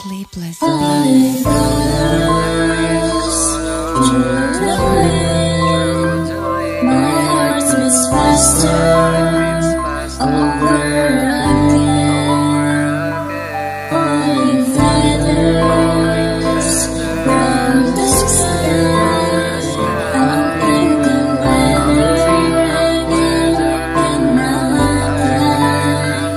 Sleepless Falling colors through the wind. My heart beats faster over again. Falling feathers from the sky. I'm thinking whether again can not fly.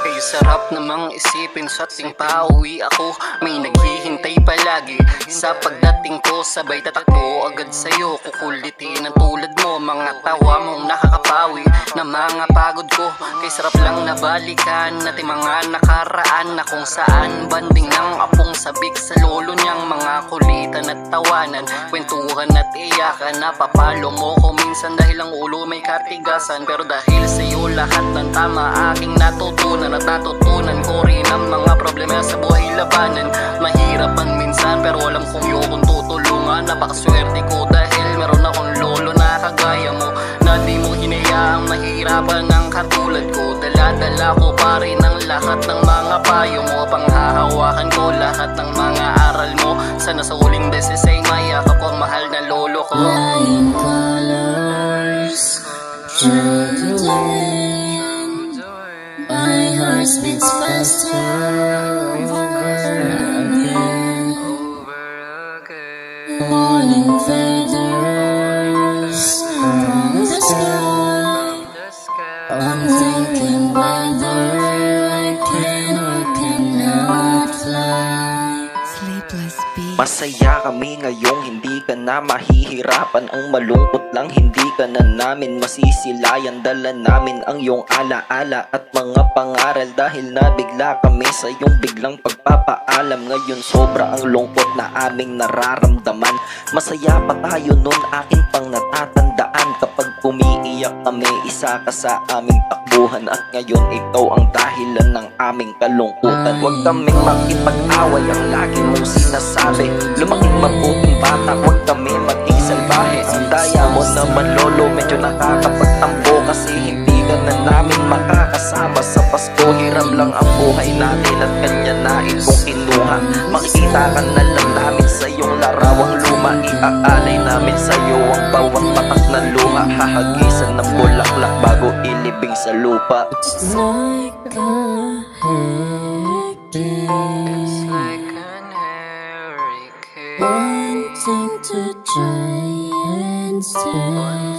Kaya sarap namang isipin sa ting pauwi ako. May naghihintay palagi sa pagdating ko. Sabay tatakbo agad sa'yo. Kukulitin ang tulad mo. Mga tawa mong nakakapawi na mga pagod ko. Kay sarap lang na balikan natin mga nakaraan na kung saan banding ng apong sabik sa lolo niyang mga kulitan at tawanan, kwentuhan at iyakan. Napapalo mo ko minsan dahil ang ulo may katigasan. Pero dahil sa'yo lahat ng tama aking natutunan at natutunan ko rin ang mga problema sa buhay labanan. Mahirapan minsan pero alam kong yung tutulungan. Napakaswerte ko dahil meron akong lolo na kagaya mo, na di mo hinayaang mahirapan ng katulad ko. Dala-dala ko pa rin ang lahat ng mga payo mo. Panghahawakan ko lahat ng mga aral mo. Sana sa huling beses ay mayakap ko ang mahal na lolo ko. Flying colors through the wind. My heart beats faster over again. Falling feathers from the sky. I'm thinking whether I can or cannot fly. Sleepless Beats. Masaya kami ngayong hindi ka na mahihirapan. Ang malungkot lang hindi ka na namin masisilayan. Dala namin ang iyong alaala at mga pangaral. Dahil nabigla kami sa iyong biglang pagpapaalam. Ngayon sobra ang lungkot na aming nararamdaman. Masaya pa tayo nun, akin pang natatandaan. Kapag umiiyak kami, isa ka sa aming takbuhan. At ngayon ikaw ang dahilan ng aming kalungkutan. Huwag kaming makipag-away, ang lagi mong sinasabi. Lumaking mabuting bata, huwag kami maging salbahe. Ang daya mo naman lolo, medyo nakakapagtampo. Kasi hindi ka na namin makakasama sa Pasko. Hiram lang ang buhay natin at kanya nais kong kinuha. Makikita ka na lang namin sa iyong larawang luma. Iaalay namin sa iyo ang bawat patak na luha. Hahagisan ng bulaklak bago ilibing sa lupa. It's like a hurricane, wanting to try and stay.